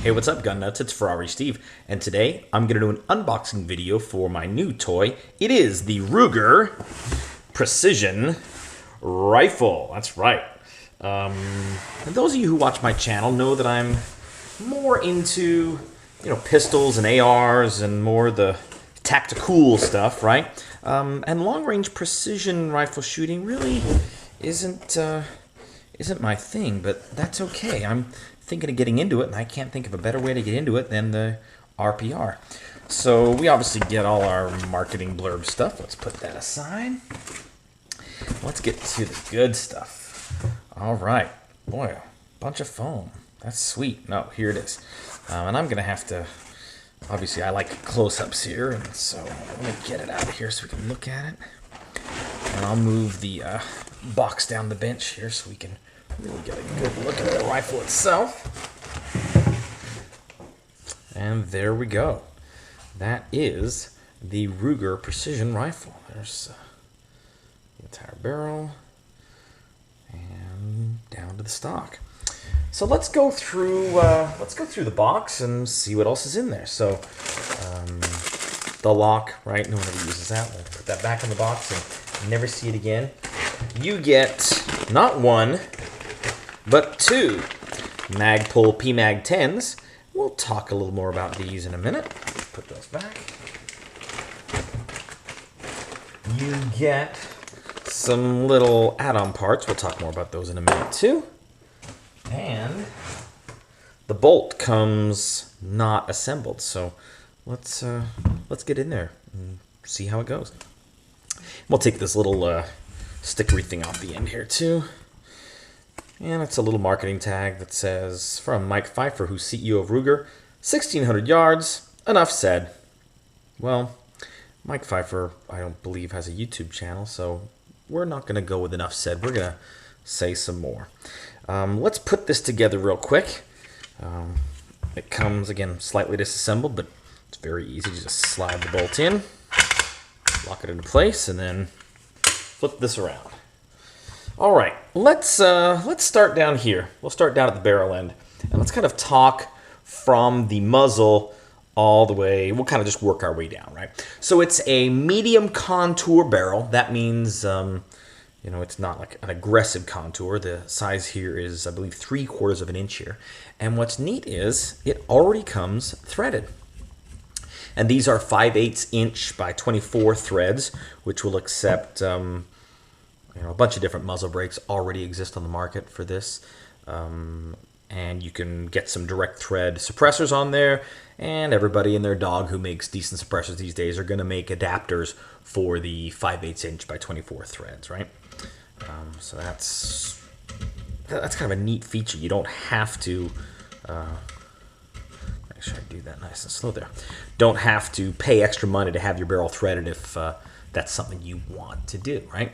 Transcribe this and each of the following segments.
Hey, what's up, gun nuts? It's Ferrari Steve, and today I'm going to do an unboxing video for my new toy. It is the Ruger Precision Rifle. That's right. And those of you who watch my channel know that I'm more into, pistols and ARs and more the tactical stuff, right? And long-range precision rifle shooting really isn't my thing, but that's okay. I'm thinking of getting into it, and I can't think of a better way to get into it than the RPR. So we obviously get all our marketing blurb stuff. Let's put that aside. Let's get to the good stuff. All right. Boy, a bunch of foam. That's sweet. No, here it is. And I'm going to have to, obviously I like close-ups here, and so let me get it out of here so we can look at it. And I'll move the box down the bench here so we can really get a good look at the rifle itself. And there we go. That is the Ruger Precision Rifle. There's the entire barrel and down to the stock. So let's go through the box and see what else is in there. So the lock, right? No one ever uses that. We'll put that back in the box and never see it again. You get not one, but two Magpul PMag 10s. We'll talk a little more about these in a minute. Put those back. You get some little add-on parts. We'll talk more about those in a minute too. And the bolt comes not assembled, so let's get in there and see how it goes. We'll take this little stickery thing off the end here too. And it's a little marketing tag that says, from Mike Pfeiffer, who's CEO of Ruger, 1,600 yards, enough said. Well, Mike Pfeiffer, I don't believe, has a YouTube channel, so we're not going to go with enough said. We're going to say some more. Let's put this together real quick. It comes, again, slightly disassembled, but it's very easy. You just slide the bolt in, lock it into place, and then flip this around. All right, let's start down here. We'll start down at the barrel end, and let's kind of talk from the muzzle all the way. We'll kind of just work our way down, right? So it's a medium contour barrel. That means, it's not like an aggressive contour. The size here is, I believe, 3/4 of an inch here. And what's neat is it already comes threaded. And these are 5/8 inch by 24 threads, which will accept a bunch of different muzzle brakes already exist on the market for this. And you can get some direct thread suppressors on there, and everybody and their dog who makes decent suppressors these days are going to make adapters for the 5/8 inch by 24 threads, right? So that's kind of a neat feature. You don't have to make sure I do that nice and slow there. Don't have to pay extra money to have your barrel threaded if that's something you want to do, right?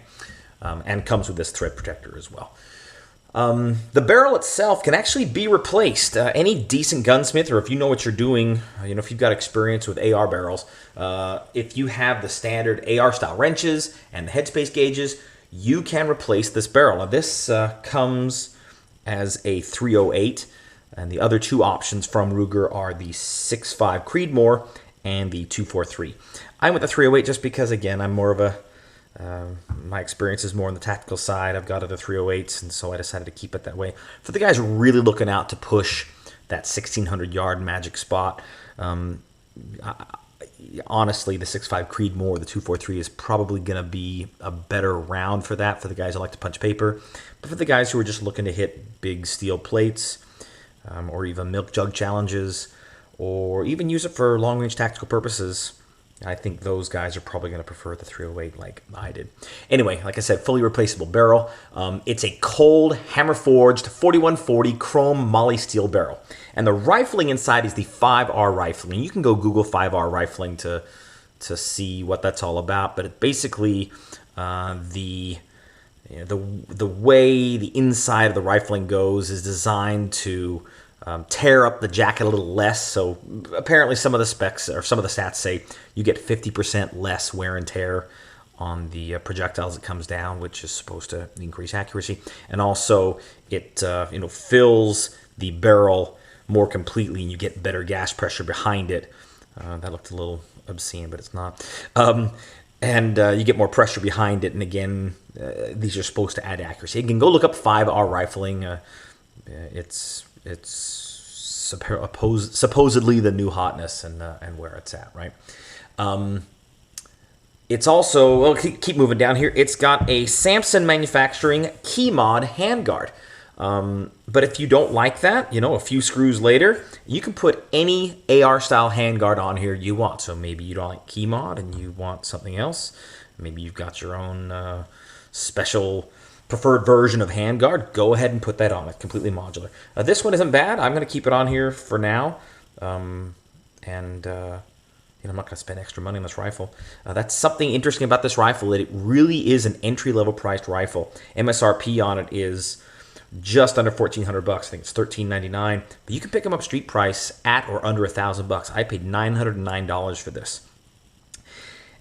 And comes with this thread protector as well. The barrel itself can actually be replaced. Any decent gunsmith, or if you know what you're doing, if you've got experience with AR barrels, if you have the standard AR style wrenches and the headspace gauges, you can replace this barrel. Now this comes as a 308, and the other two options from Ruger are the 6.5 Creedmoor and the 243. I went the 308 just because, again, I'm more of a my experience is more on the tactical side. I've got other 308s, and so I decided to keep it that way. For the guys really looking out to push that 1,600 yard magic spot, honestly, the 6.5 Creedmoor, the 243 is probably going to be a better round for that, for the guys who like to punch paper. But for the guys who are just looking to hit big steel plates, or even milk jug challenges, or even use it for long-range tactical purposes, I think those guys are probably going to prefer the 308 like I did. Anyway, like I said, fully replaceable barrel. It's a cold, hammer-forged 4140 chrome moly steel barrel. And the rifling inside is the 5R rifling. You can go Google 5R rifling to see what that's all about. But it basically, the way the inside of the rifling goes is designed to tear up the jacket a little less. So apparently some of the specs or some of the stats say you get 50% less wear and tear on the projectiles that comes down, which is supposed to increase accuracy. And also it fills the barrel more completely, and you get better gas pressure behind it. That looked a little obscene, but it's not. And you get more pressure behind it, and again, these are supposed to add accuracy. You can go look up 5R rifling. It's supposedly the new hotness, and where it's at, right? It's also, well, keep moving down here. It's got a Samson Manufacturing key mod handguard. But if you don't like that, you know, a few screws later, you can put any AR style handguard on here you want. So maybe you don't like key mod and you want something else. Maybe you've got your own special preferred version of handguard. Go ahead and put that on. It's completely modular. This one isn't bad. I'm going to keep it on here for now. You know, I'm not going to spend extra money on this rifle. That's something interesting about this rifle, that it really is an entry-level priced rifle. MSRP on it is just under $1,400 bucks. I think it's $1,399. But you can pick them up street price at or under $1,000 bucks. I paid $909 for this,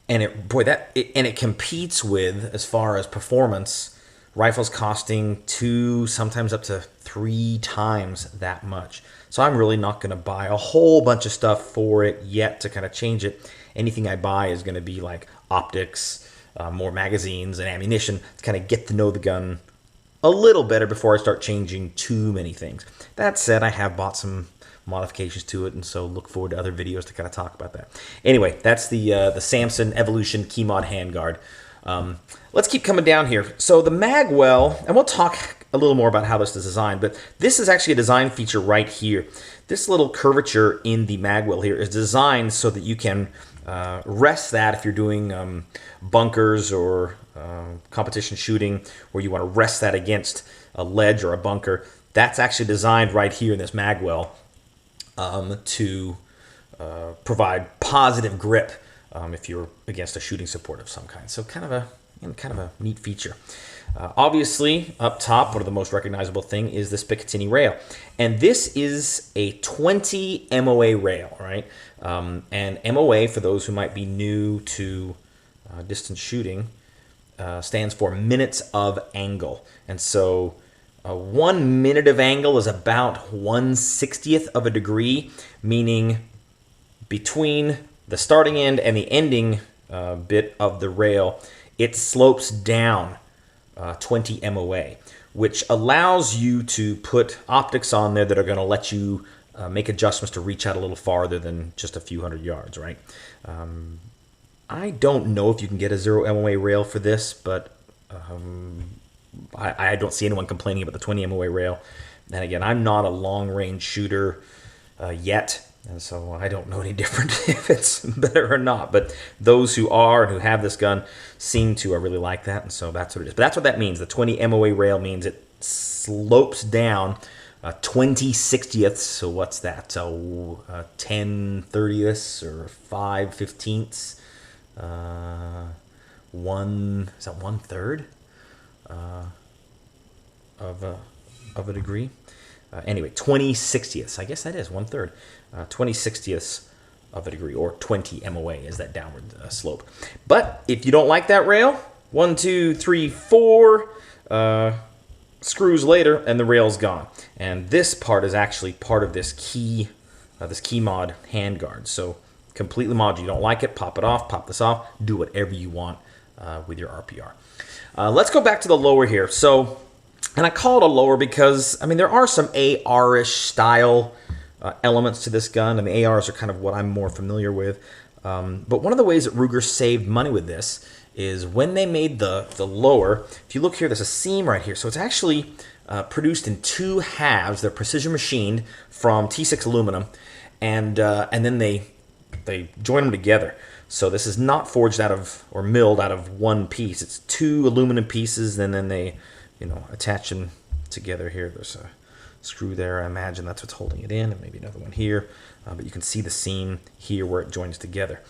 and it competes with, as far as performance, rifles costing 2, sometimes up to 3 times that much. So I'm really not going to buy a whole bunch of stuff for it yet to kind of change it. Anything I buy is going to be like optics, more magazines, and ammunition to kind of get to know the gun a little better before I start changing too many things. That said, I have bought some modifications to it, and so look forward to other videos to kind of talk about that. Anyway, that's the Samson Evolution Key Mod Handguard. Let's keep coming down here. So the Magwell, and we'll talk a little more about how this is designed, but this is actually a design feature right here. This little curvature in the Magwell here is designed so that you can rest that if you're doing bunkers or competition shooting, where you want to rest that against a ledge or a bunker. That's actually designed right here in this Magwell to provide positive grip if you're against a shooting support of some kind. So kind of a neat feature. Obviously, up top, one of the most recognizable thing is this Picatinny rail. And this is a 20 MOA rail, right? And MOA, for those who might be new to distance shooting, stands for minutes of angle. And so 1 minute of angle is about 1/60th of a degree, meaning between the starting end and the ending bit of the rail, it slopes down 20 MOA, which allows you to put optics on there that are going to let you make adjustments to reach out a little farther than just a few hundred yards, right? I don't know if you can get a 0 MOA rail for this, but I don't see anyone complaining about the 20 MOA rail. And again, I'm not a long-range shooter yet, and so I don't know any different if it's better or not. But those who are and who have this gun seem to really like that, and so that's what it is. But that's what that means. The 20 MOA rail means it slopes down 20/60ths. So what's that? So 10/30ths or 5/15ths. Is that 1/3 of a degree? Anyway, 20/60ths. I guess that is 1/3. 20/60ths of a degree, or 20 MOA is that downward slope. But if you don't like that rail, 1, 2, 3, 4 screws later, and the rail's gone. And this part is actually part of this key mod handguard. So completely modular. You don't like it, pop it off, pop this off, do whatever you want with your RPR. Let's go back to the lower here. So, and I call it a lower because, I mean, there are some AR-ish style elements to this gun, and the ARs are kind of what I'm more familiar with. But one of the ways that Ruger saved money with this is when they made the lower. If you look here, there's a seam right here. So it's actually produced in 2 halves. They're precision machined from T6 aluminum, and then they join them together. So this is not forged out of or milled out of one piece. It's 2 aluminum pieces, and then they, attach them together here. There's a screw there. I imagine that's what's holding it in, and maybe another one here. But you can see the seam here where it joins together.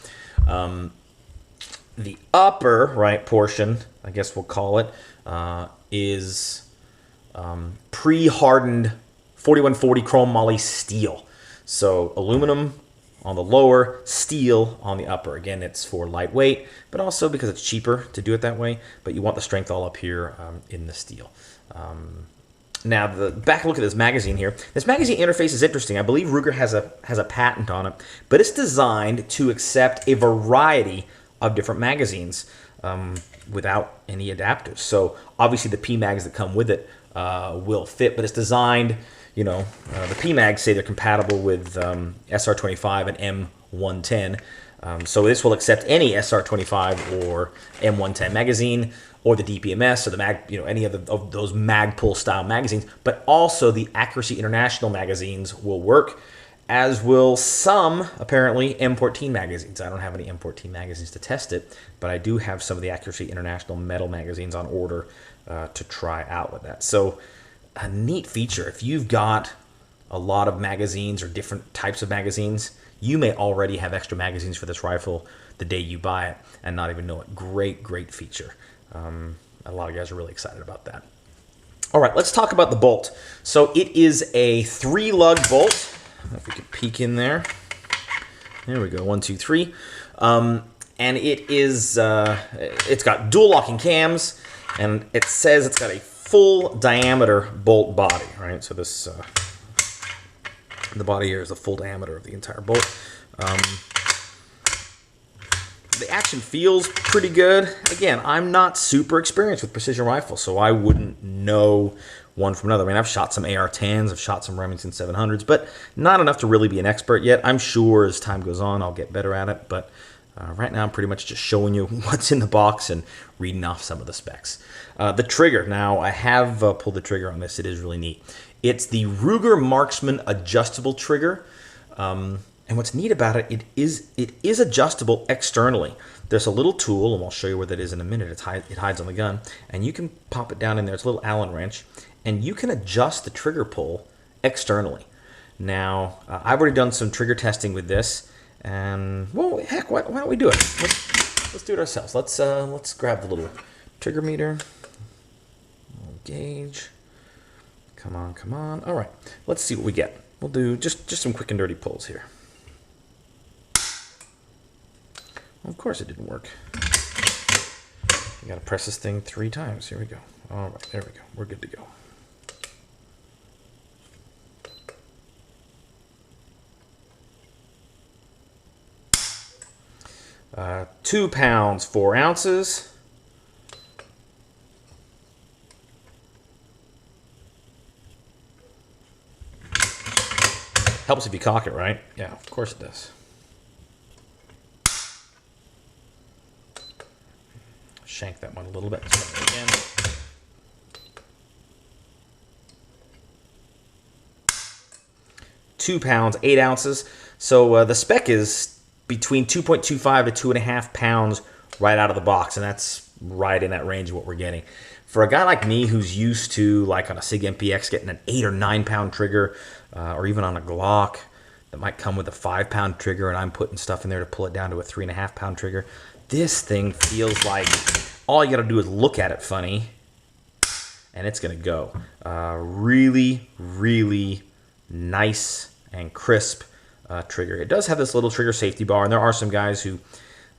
The upper right portion, I guess we'll call it, is pre-hardened 4140 chrome moly steel. So aluminum on the lower, steel on the upper. Again, it's for lightweight, but also because it's cheaper to do it that way. But you want the strength all up here in the steel. Now, the back look at this magazine here. This magazine interface is interesting. I believe Ruger has a patent on it, but it's designed to accept a variety of different magazines without any adapters. So obviously the PMags that come with it will fit, but it's designed, you know, the PMags say they're compatible with SR25 and M110. So this will accept any SR25 or M110 magazine, or the DPMS, or the mag, you know, any of those Magpul style magazines. But also the Accuracy International magazines will work, as will some apparently M14 magazines. I don't have any M14 magazines to test it, but I do have some of the Accuracy International metal magazines on order to try out with that. So a neat feature. If you've got a lot of magazines or different types of magazines, you may already have extra magazines for this rifle the day you buy it and not even know it. Great feature. A lot of guys are really excited about that. All right, let's talk about the bolt. So it is a 3-lug bolt. If we could peek in there. There we go, 1, 2, 3. And it is, it's got dual locking cams, and it says it's got a full diameter bolt body, right? So this, the body here is the full diameter of the entire bolt. The action feels pretty good. Again, I'm not super experienced with precision rifles, so I wouldn't know one from another. I mean, I've shot some AR-10s, I've shot some Remington 700s, but not enough to really be an expert yet. I'm sure as time goes on, I'll get better at it, but right now I'm pretty much just showing you what's in the box and reading off some of the specs. The trigger. Now, I have pulled the trigger on this. It is really neat. It's the Ruger Marksman adjustable trigger. And what's neat about it, it is adjustable externally. There's a little tool, and I'll show you where that is in a minute. It hides on the gun, and you can pop it down in there. It's a little Allen wrench, and you can adjust the trigger pull externally. Now, I've already done some trigger testing with this, and well, heck, why don't we do it? Let's do it ourselves. Let's grab the little trigger meter, little gauge. Come on. All right, let's see what we get. We'll do just some quick and dirty pulls here. Of course it didn't work. You gotta press this thing 3 times. Here we go. All right, there we go. We're good to go. 2 pounds, 4 ounces. Helps if you cock it, right? Yeah, of course it does. Shank that one a little bit. Let's try it again. £2 pounds, 8 ounces. So the spec is between 2.25 to 2.5 pounds right out of the box, and that's right in that range of what we're getting. For a guy like me who's used to, like on a SIG MPX, getting an 8 or 9 pound trigger, or even on a Glock that might come with a 5 pound trigger, and I'm putting stuff in there to pull it down to a 3.5 pound trigger, this thing feels like all you got to do is look at it funny, and it's going to go. Really nice and crisp trigger. It does have this little trigger safety bar, and there are some guys who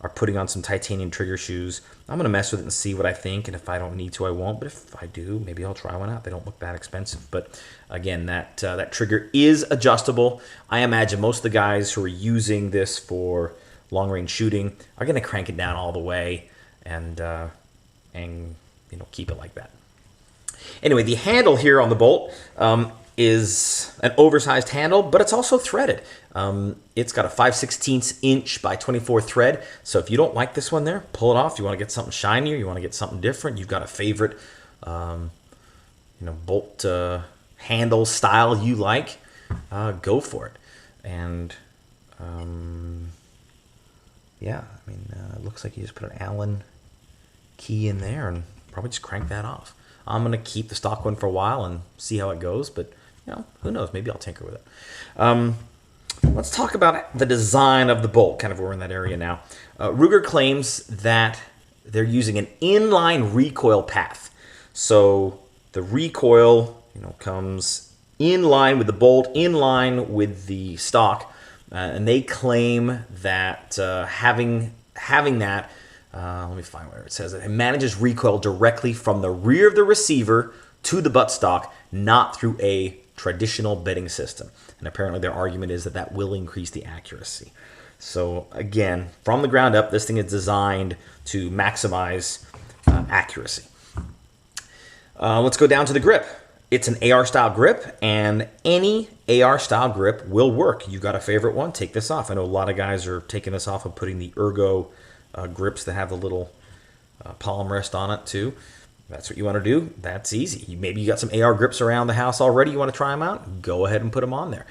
are putting on some titanium trigger shoes. I'm going to mess with it and see what I think, and if I don't need to, I won't. But if I do, maybe I'll try one out. They don't look that expensive. But again, that trigger is adjustable. I imagine most of the guys who are using this for long-range shooting are going to crank it down all the way and you know, keep it like that. Anyway, the handle here on the bolt is an oversized handle, but it's also threaded. It's got a 5/16 inch by 24 thread. So if you don't like this one there, pull it off. You want to get something shinier, you want to get something different, you've got a favorite you know, bolt handle style you like, go for it. And yeah, I mean, it looks like you just put an Allen key in there and probably just crank that off. I'm going to keep the stock one for a while and see how it goes, but you know, who knows, maybe I'll tinker with it. Let's talk about the design of the bolt, kind of we're in that area now. Ruger claims that they're using an inline recoil path. So the recoil, you know, comes in line with the bolt, in line with the stock, and they claim that having that, let me find where it says it manages recoil directly from the rear of the receiver to the buttstock, not through a traditional bitting system. And apparently their argument is that that will increase the accuracy. So again, from the ground up, this thing is designed to maximize accuracy. Let's go down to the grip. It's an AR style grip, and any AR style grip will work. You got a favorite one? Take this off. I know a lot of guys are taking this off and putting the ergo grips that have the little palm rest on it too. That's what you want to do. That's easy. Maybe you got some AR grips around the house already. You want to try them out? Go ahead and put them on there.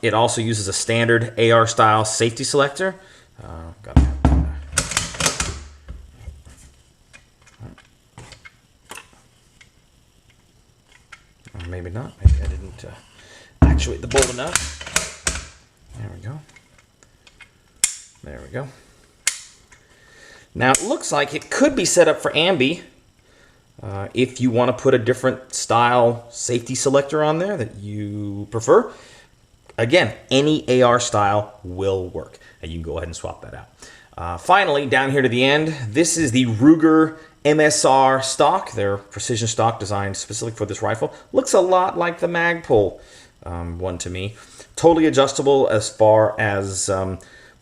It also uses a standard AR style safety selector. Maybe not. Maybe I didn't actuate the bolt enough. There we go. There we go. Now it looks like it could be set up for ambi. If you want to put a different style safety selector on there that you prefer, again, any AR style will work, and you can go ahead and swap that out. Finally, down here to the end, this is the Ruger MSR stock, their precision stock designed specifically for this rifle. Looks a lot like the Magpul one to me. Totally adjustable as far as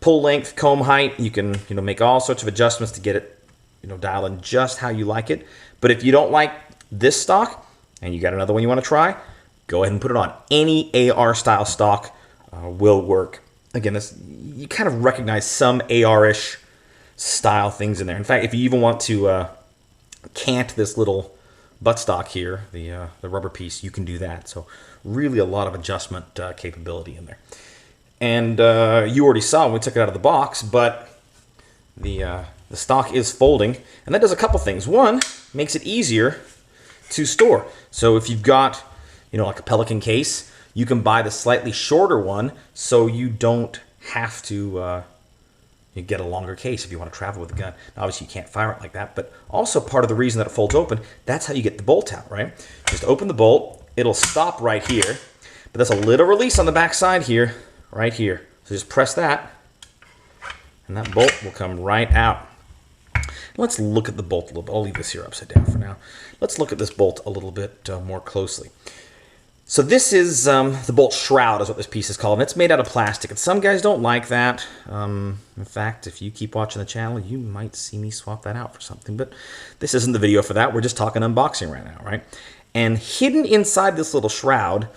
pull length, comb height. You can make all sorts of adjustments to get it dialed in just how you like it. But if you don't like this stock and you got another one you want to try, go ahead and put it on. Any AR style stock will work. Again, you kind of recognize some AR-ish style things in there. In fact, if you even want to cant this little buttstock here, the rubber piece, you can do that. So really a lot of adjustment capability in there. And you already saw when we took it out of the box, but the stock is folding, and that does a couple things. One, makes it easier to store. So if you've got, like a Pelican case, you can buy the slightly shorter one so you don't have to you get a longer case if you want to travel with a gun. Now, obviously, you can't fire it like that, but also part of the reason that it folds open, that's how you get the bolt out, right? Just open the bolt. It'll stop right here, but there's a little release on the back side here, right here. So just press that, and that bolt will come right out. Let's look at the bolt a little bit. I'll leave this here upside down for now. Let's look at this bolt a little bit more closely. So this is the bolt shroud is what this piece is called, and it's made out of plastic. And some guys don't like that. In fact, if you keep watching the channel, you might see me swap that out for something. But this isn't the video for that. We're just talking unboxing right now, right? And hidden inside this little shroud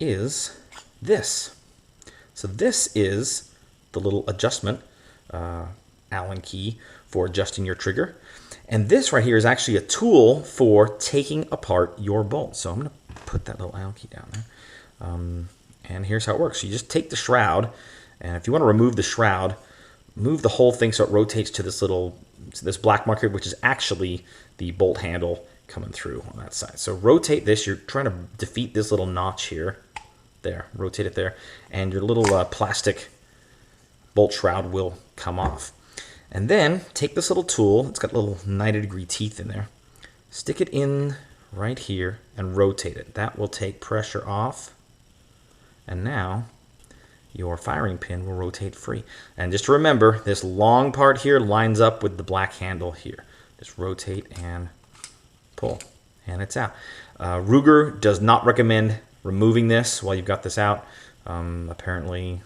is this. So this is the little adjustment Allen key for adjusting your trigger. And this right here is actually a tool for taking apart your bolt. So I'm going to put that little Allen key down there. And here's how it works. So you just take the shroud, and if you want to remove the shroud, move the whole thing so it rotates to this black marker, which is actually the bolt handle coming through on that side. So rotate this. You're trying to defeat this little notch here. There, rotate it there, and your little plastic bolt shroud will come off. And then take this little tool, it's got little 90-degree teeth in there, stick it in right here and rotate it. That will take pressure off, and now your firing pin will rotate free. And just remember, this long part here lines up with the black handle here. Just rotate and pull, and it's out. Ruger does not recommend removing this while you've got this out. Apparently,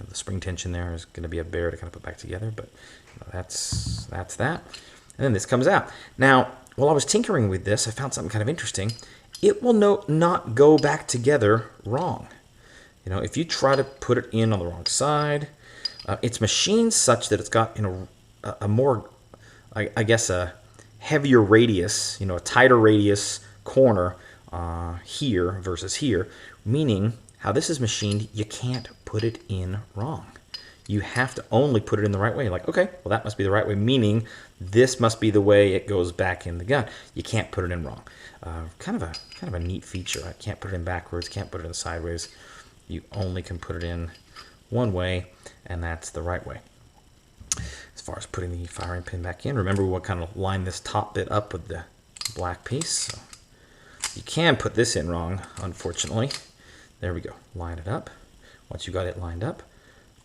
the spring tension there is going to be a bear to kind of put back together, but that's that. And then this comes out. Now, while I was tinkering with this, I found something kind of interesting. It will not go back together wrong. If you try to put it in on the wrong side, it's machined such that it's got a more, I guess, a heavier radius, a tighter radius corner here versus here, meaning how this is machined, you can't put it in wrong. You have to only put it in the right way. You're like, okay, well, that must be the right way, meaning this must be the way it goes back in the gun. You can't put it in wrong. Kind of a neat feature. I can't put it in backwards, can't put it in sideways. You only can put it in one way, and that's the right way. As far as putting the firing pin back in, remember we want to kind of line this top bit up with the black piece. So you can put this in wrong, unfortunately. There we go. Line it up. Once you got it lined up,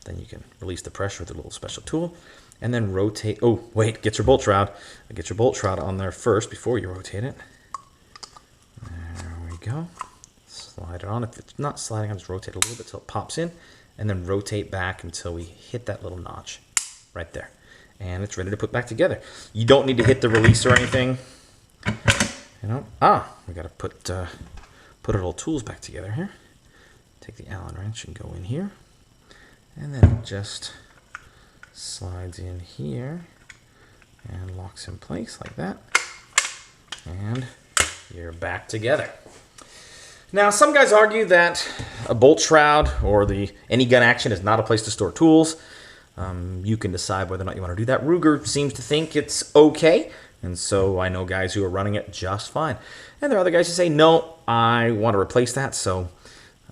then you can release the pressure with a little special tool, and then rotate. Oh, wait, get your bolt shroud. Get your bolt shroud on there first before you rotate it. go. Slide it on. If it's not sliding, I'll just rotate a little bit till it pops in, and then rotate back until we hit that little notch right there. And it's ready to put back together. You don't need to hit the release or anything. You know, we gotta put our little tools back together here. Take the Allen wrench and go in here, and then it just slides in here and locks in place like that. And you're back together. Now, some guys argue that a bolt shroud or any gun action is not a place to store tools. You can decide whether or not you want to do that. Ruger seems to think it's okay, and so I know guys who are running it just fine. And there are other guys who say, no, I want to replace that, so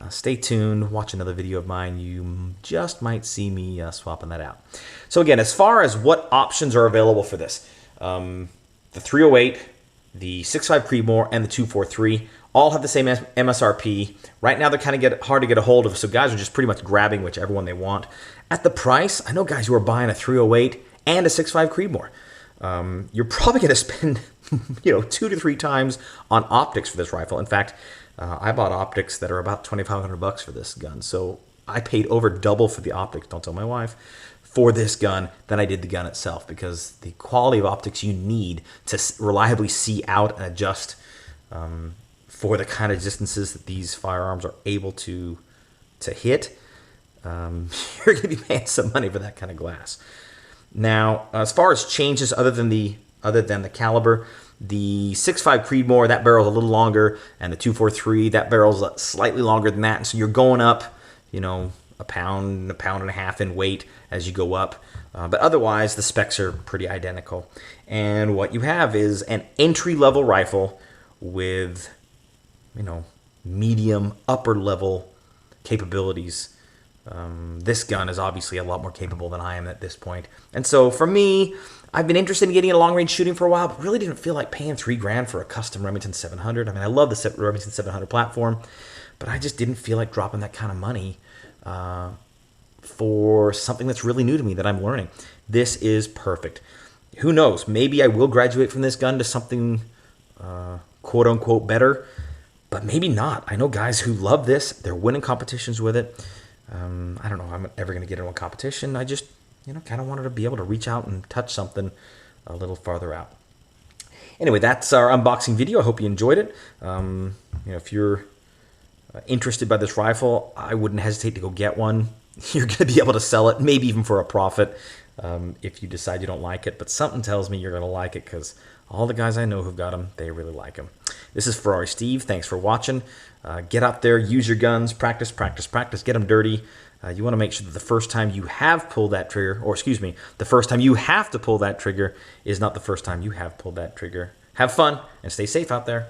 stay tuned, watch another video of mine. You just might see me swapping that out. So again, as far as what options are available for this, the 308, the 6.5 Creedmoor, and the 243 all have the same MSRP. Right now, they're kind of hard to get a hold of, so guys are just pretty much grabbing whichever one they want. At the price, I know guys who are buying a 308 and a 6.5 Creedmoor. You're probably going to spend 2 to 3 times on optics for this rifle. In fact, I bought optics that are about $2,500 for this gun, so I paid over double for the optics, don't tell my wife, for this gun than I did the gun itself, because the quality of optics you need to reliably see out and adjust for the kind of distances that these firearms are able to hit, you're going to be paying some money for that kind of glass. Now, as far as changes other than the caliber, the 6.5 Creedmoor, that barrel's a little longer, and the 243, that barrel's slightly longer than that, and so you're going up, a pound and a half in weight as you go up. But otherwise, the specs are pretty identical. And what you have is an entry-level rifle with, medium, upper-level capabilities. This gun is obviously a lot more capable than I am at this point. And so for me, I've been interested in getting into long-range shooting for a while, but really didn't feel like paying $3,000 for a custom Remington 700. I mean, I love the Remington 700 platform, but I just didn't feel like dropping that kind of money for something that's really new to me that I'm learning. This is perfect. Who knows? Maybe I will graduate from this gun to something quote-unquote better, but maybe not. I know guys who love this. They're winning competitions with it. I don't know if I'm ever going to get into a competition. I just, kind of wanted to be able to reach out and touch something a little farther out. Anyway, that's our unboxing video. I hope you enjoyed it. If you're interested by this rifle, I wouldn't hesitate to go get one. You're going to be able to sell it, maybe even for a profit, if you decide you don't like it. But something tells me you're going to like it, because all the guys I know who've got them, they really like them. This is Ferrari Steve. Thanks for watching. Get out there, use your guns, practice, practice, practice, get them dirty. You want to make sure that the first time you have pulled that trigger, or excuse me, the first time you have to pull that trigger is not the first time you have pulled that trigger. Have fun and stay safe out there.